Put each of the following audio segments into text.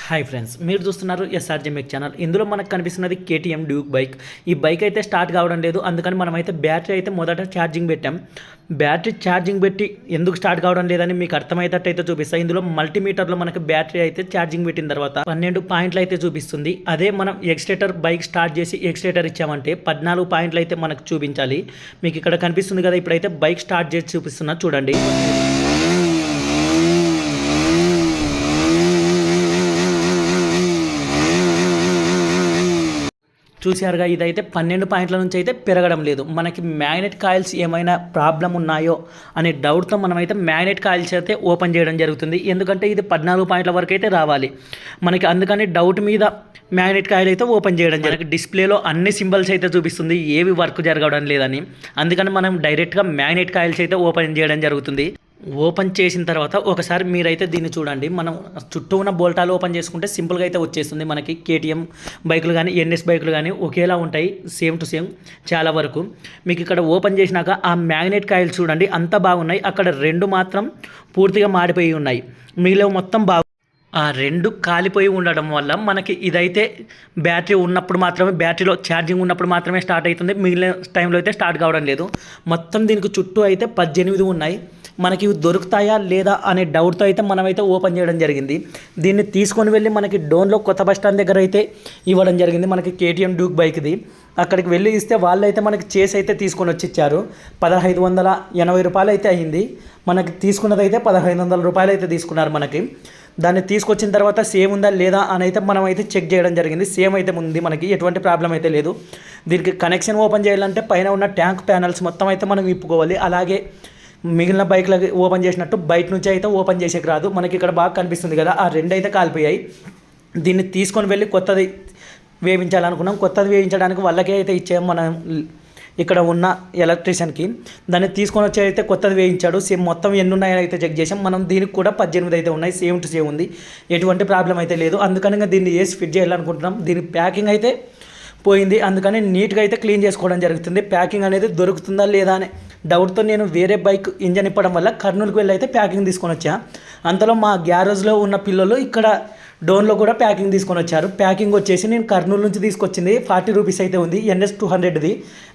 Hi friends, మీరు చూస్తున్నారు SRJ మెక్ channel. ఇందులో మనకు కనిపిస్తున్నది కేటీఎం డ్యూక్ బైక్. ఈ బైక్ అయితే స్టార్ట్ కావడం లేదు, అందుకని మనమైతే బ్యాటరీ అయితే మొదట ఛార్జింగ్ పెట్టాం. బ్యాటరీ ఛార్జింగ్ పెట్టి ఎందుకు స్టార్ట్ కావడం లేదని మీకు అర్థమయ్యేటట్టు అయితే చూపిస్తాయి. ఇందులో మల్టీమీటర్లో మనకి బ్యాటరీ అయితే ఛార్జింగ్ పెట్టిన తర్వాత 12 పాయింట్లు అయితే చూపిస్తుంది. అదే మనం ఎక్స్టేటర్ బైక్ స్టార్ట్ చేసి ఎక్స్టేటర్ ఇచ్చామంటే 14 పాయింట్లు అయితే మనకు చూపించాలి. మీకు ఇక్కడ కనిపిస్తుంది కదా, ఇప్పుడైతే బైక్ స్టార్ట్ చేసి చూపిస్తున్నా చూడండి. చూశారుగా, ఇదైతే 12 పాయింట్ల నుంచి అయితే పెరగడం లేదు. మనకి మ్యాగ్నెట్ కాయిల్స్ ఏమైనా ప్రాబ్లం ఉన్నాయో అనే డౌట్తో మనమైతే మ్యాగ్నెట్ కాయిల్స్ అయితే ఓపెన్ చేయడం జరుగుతుంది. ఎందుకంటే ఇది 14 పాయింట్ల వరకు అయితే రావాలి మనకి, అందుకని డౌట్ మీద మ్యాగ్నెట్ కాయిల్ అయితే ఓపెన్ చేయడం జరుగుతుంది. డిస్ప్లేలో అన్ని సింబల్స్ అయితే చూపిస్తుంది ఏవి వర్క్ జరగడం లేదని, అందుకని మనం డైరెక్ట్గా మ్యాగ్నెట్ కాయిల్స్ అయితే ఓపెన్ చేయడం జరుగుతుంది. ఓపెన్ చేసిన తర్వాత ఒకసారి మీరైతే దీన్ని చూడండి. మనం చుట్టూ ఉన్న బోల్టాలు ఓపెన్ చేసుకుంటే సింపుల్గా అయితే వచ్చేస్తుంది. మనకి కేటీఎం బైకులు కానీ ఎన్ఎస్ బైకులు కానీ ఒకేలా ఉంటాయి, సేమ్ టు సేమ్ చాలా వరకు. మీకు ఇక్కడ ఓపెన్ చేసినాక ఆ మ్యాగ్నెట్ కాయిల్ చూడండి, అంత బాగున్నాయి. అక్కడ 2 మాత్రం పూర్తిగా మాడిపోయి ఉన్నాయి, మిగిలిన మొత్తం ఆ 2 కాలిపోయి ఉండడం వల్ల మనకి ఇదైతే బ్యాటరీ ఉన్నప్పుడు మాత్రమే, బ్యాటరీలో ఛార్జింగ్ ఉన్నప్పుడు మాత్రమే స్టార్ట్ అవుతుంది. మిగిలిన టైంలో అయితే స్టార్ట్ కావడం లేదు. మొత్తం దీనికి చుట్టూ అయితే 18 ఉన్నాయి. మనకి ఇవి దొరుకుతాయా లేదా అనే డౌట్తో అయితే మనమైతే ఓపెన్ చేయడం జరిగింది. దీన్ని తీసుకొని వెళ్ళి మనకి డోన్లో కొత్త బస్ స్టాండ్ దగ్గర అయితే ఇవ్వడం జరిగింది. మనకి కేటీఎం డ్యూక్ బైక్ది అక్కడికి వెళ్ళి ఇస్తే వాళ్ళైతే మనకి చేసి అయితే తీసుకొని వచ్చి ఇచ్చారు. 1580 రూపాయలు అయితే అయ్యింది. మనకి తీసుకున్నది అయితే 1500 రూపాయలు అయితే తీసుకున్నారు మనకి. దాన్ని తీసుకొచ్చిన తర్వాత సేమ్ ఉందా లేదా అని అయితే మనం అయితే చెక్ చేయడం జరిగింది. సేమ్ అయితే ఉంది, మనకి ఎటువంటి ప్రాబ్లం అయితే లేదు. దీనికి కనెక్షన్ ఓపెన్ చేయాలంటే పైన ఉన్న ట్యాంక్ ప్యానల్స్ మొత్తం అయితే మనం విప్పుకోవాలి. అలాగే మిగిలిన బైక్లకి ఓపెన్ చేసినట్టు బయట నుంచి అయితే ఓపెన్ చేసేకి రాదు. మనకి ఇక్కడ బాగా కనిపిస్తుంది కదా, ఆ 2 అయితే కాలిపోయాయి. దీన్ని తీసుకొని వెళ్ళి కొత్తది వేయించాలనుకున్నాం. కొత్తది వేయించడానికి వాళ్ళకే అయితే ఇచ్చాము మనం ఇక్కడ ఉన్న ఎలక్ట్రీషియన్కి. దాన్ని తీసుకొని వచ్చి అయితే కొత్తది వేయించాడు. సేమ్ మొత్తం ఎన్ని ఉన్నాయో అయితే చెక్ చేసాం మనం. దీనికి కూడా 18 అయితే ఉన్నాయి, సేమ్ టు సేమ్ ఉంది, ఎటువంటి ప్రాబ్లం అయితే లేదు. అందుకని దీన్ని వేసి ఫిట్ చేయాలనుకుంటున్నాం. దీని ప్యాకింగ్ అయితే పోయింది, అందుకని నీట్గా అయితే క్లీన్ చేసుకోవడం జరుగుతుంది. ప్యాకింగ్ అనేది దొరుకుతుందా లేదా అనే డౌట్తో నేను వేరే బైక్ ఇంజన్ ఇప్పడం వల్ల కర్నూలుకి వెళ్ళి అయితే ప్యాకింగ్ తీసుకొని వచ్చా. అంతలో మా గ్యారేజ్లో ఉన్న పిల్లలు ఇక్కడ డోన్లో కూడా ప్యాకింగ్ తీసుకొని వచ్చారు. ప్యాకింగ్ వచ్చేసి నేను కర్నూలు నుంచి తీసుకొచ్చింది 40 రూపీస్ అయితే ఉంది. NS 200ది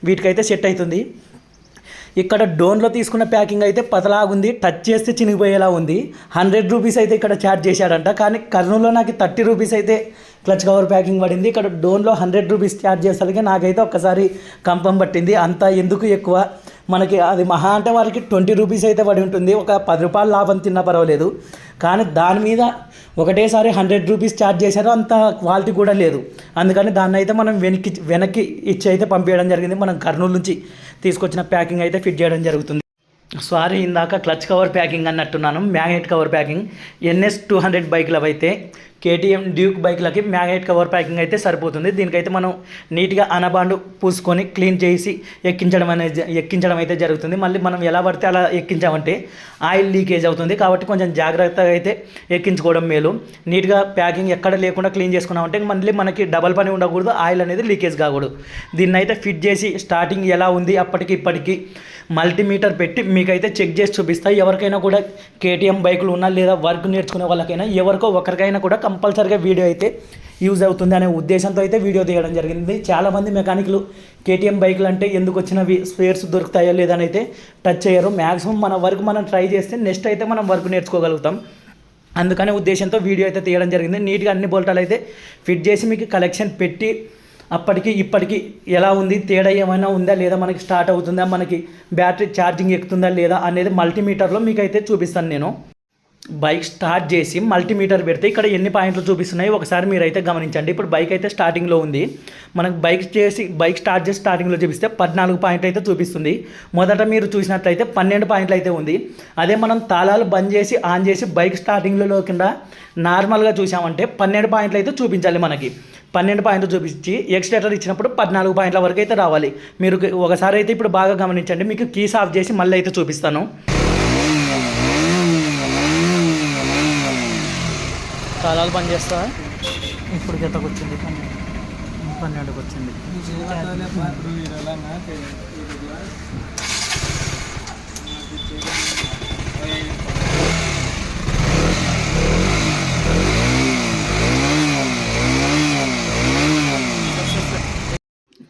వీటికైతే సెట్ అవుతుంది. ఇక్కడ డోన్లో తీసుకున్న ప్యాకింగ్ అయితే పతలాగుంది, టచ్ చేస్తే చినిగిపోయేలా ఉంది. 100 రూపీస్ అయితే ఇక్కడ ఛార్జ్ చేశాడంట. కానీ కర్నూలులో నాకు 30 రూపీస్ అయితే క్లచ్ కవర్ ప్యాకింగ్ పడింది. ఇక్కడ డోన్లో 100 రూపీస్ ఛార్జ్ చేసరికి నాకైతే ఒక్కసారి కంపం పట్టింది. అంత ఎందుకు ఎక్కువ, మనకి అది మహా అంటే వాళ్ళకి 20 రూపీస్ అయితే పడి ఉంటుంది. ఒక 10 రూపాయలు లాభం తిన్నా పర్వాలేదు. కానీ దాని మీద ఒకటేసారి 100 రూపీస్ ఛార్జ్ చేశారు, అంత క్వాలిటీ కూడా లేదు. అందుకని దాన్ని అయితే మనం వెనక్కి ఇచ్చి అయితే పంపించడం జరిగింది. మనం కర్నూలు నుంచి తీసుకొచ్చిన ప్యాకింగ్ అయితే ఫిట్ చేయడం జరుగుతుంది. సారీ, ఇందాక క్లచ్ కవర్ ప్యాకింగ్ అన్నట్టున్నాను, మ్యాగ్నెట్ కవర్ ప్యాకింగ్. NS 200 బైక్లు అయితే కేటీఎం డ్యూక్ బైక్లకి మ్యాగ్నెట్ కవర్ ప్యాకింగ్ అయితే సరిపోతుంది. దీనికైతే మనం నీట్గా అనబాండు పూసుకొని క్లీన్ చేసి ఎక్కించడం అయితే జరుగుతుంది. మళ్ళీ మనం ఎలా పడితే అలా ఎక్కించామంటే ఆయిల్ లీకేజ్ అవుతుంది. కాబట్టి కొంచెం జాగ్రత్తగా అయితే ఎక్కించుకోవడం మేలు. నీట్గా ప్యాకింగ్ ఎక్కడ లేకుండా క్లీన్ చేసుకున్నామంటే మళ్ళీ మనకి డబల్ పని ఉండకూడదు, ఆయిల్ అనేది లీకేజ్ కాకూడదు. దీన్ని అయితే ఫిట్ చేసి స్టార్టింగ్ ఎలా ఉంది అప్పటికి ఇప్పటికి మల్టీమీటర్ పెట్టి మీకైతే చెక్ చేసి చూపిస్తాయి. ఎవరికైనా కూడా కేటీఎం బైకులు ఉన్నా లేదా వర్క్ నేర్చుకునే వాళ్ళకైనా ఎవరికో ఒకరికైనా కూడా కంపల్సరీగా వీడియో అయితే యూజ్ అవుతుంది అనే ఉద్దేశంతో అయితే వీడియో తీయడం జరిగింది. చాలామంది మెకానిక్లు కేటీఎం బైకులు అంటే ఎందుకు వచ్చినవి, స్పేర్స్ దొరుకుతాయో లేదని అయితే టచ్ చేయరు. మ్యాక్సిమం మన వర్క్ మనం ట్రై చేస్తే నెక్స్ట్ అయితే మనం వర్క్ నేర్చుకోగలుగుతాం. అందుకనే ఉద్దేశంతో వీడియో అయితే తీయడం జరిగింది. నీట్గా అన్ని బోల్టాలు అయితే ఫిట్ చేసి మీకు కలెక్షన్ పెట్టి అప్పటికి ఇప్పటికి ఎలా ఉంది, తేడా ఏమైనా ఉందా లేదా, మనకి స్టార్ట్ అవుతుందా, మనకి బ్యాటరీ ఛార్జింగ్ ఎక్కుతుందా లేదా అనేది మల్టీమీటర్లో మీకు అయితే చూపిస్తాను. నేను బైక్ స్టార్ట్ చేసి మల్టీమీటర్ పెడితే ఇక్కడ ఎన్ని పాయింట్లు చూపిస్తున్నాయి ఒకసారి మీరైతే గమనించండి. ఇప్పుడు బైక్ అయితే స్టార్టింగ్లో ఉంది. మనకు బైక్ స్టార్ట్ చేసి స్టార్టింగ్లో చూపిస్తే 14 పాయింట్లు అయితే చూపిస్తుంది. మొదట మీరు చూసినట్లయితే 12 పాయింట్లు అయితే ఉంది. అదే మనం తాళాలు బంద్ చేసి ఆన్ చేసి బైక్ స్టార్టింగ్లో కింద నార్మల్గా చూసామంటే 12 పాయింట్లు అయితే చూపించాలి. మనకి 12 పాయింట్లు చూపించి ఎక్స్టేటర్ ఇచ్చినప్పుడు 14 పాయింట్ల వరకు అయితే రావాలి. మీరు ఒకసారి అయితే ఇప్పుడు బాగా గమనించండి. మీకు కీస్ ఆఫ్ చేసి మళ్ళీ అయితే చూపిస్తాను. తాళాలు బంద్ చేస్తా. ఇప్పుడు గతకు వచ్చింది 12కి వచ్చింది.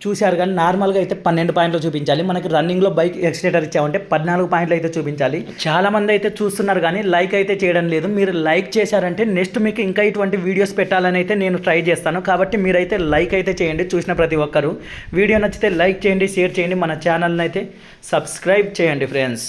చూశారు కానీ నార్మల్గా అయితే 12 పాయింట్లు చూపించాలి. మనకి రన్నింగ్లో బైక్ ఎక్సిలేటర్ ఇచ్చామంటే 14 పాయింట్లు అయితే చూపించాలి. చాలామంది అయితే చూస్తున్నారు కానీ లైక్ అయితే చేయడం లేదు. మీరు లైక్ చేశారంటే నెక్స్ట్ మీకు ఇంకా ఇటువంటి వీడియోస్ పెట్టాలని అయితే నేను ట్రై చేస్తాను. కాబట్టి మీరైతే లైక్ అయితే చేయండి. చూసిన ప్రతి ఒక్కరు వీడియో నచ్చితే లైక్ చేయండి, షేర్ చేయండి, మన ఛానల్ని అయితే సబ్స్క్రైబ్ చేయండి ఫ్రెండ్స్.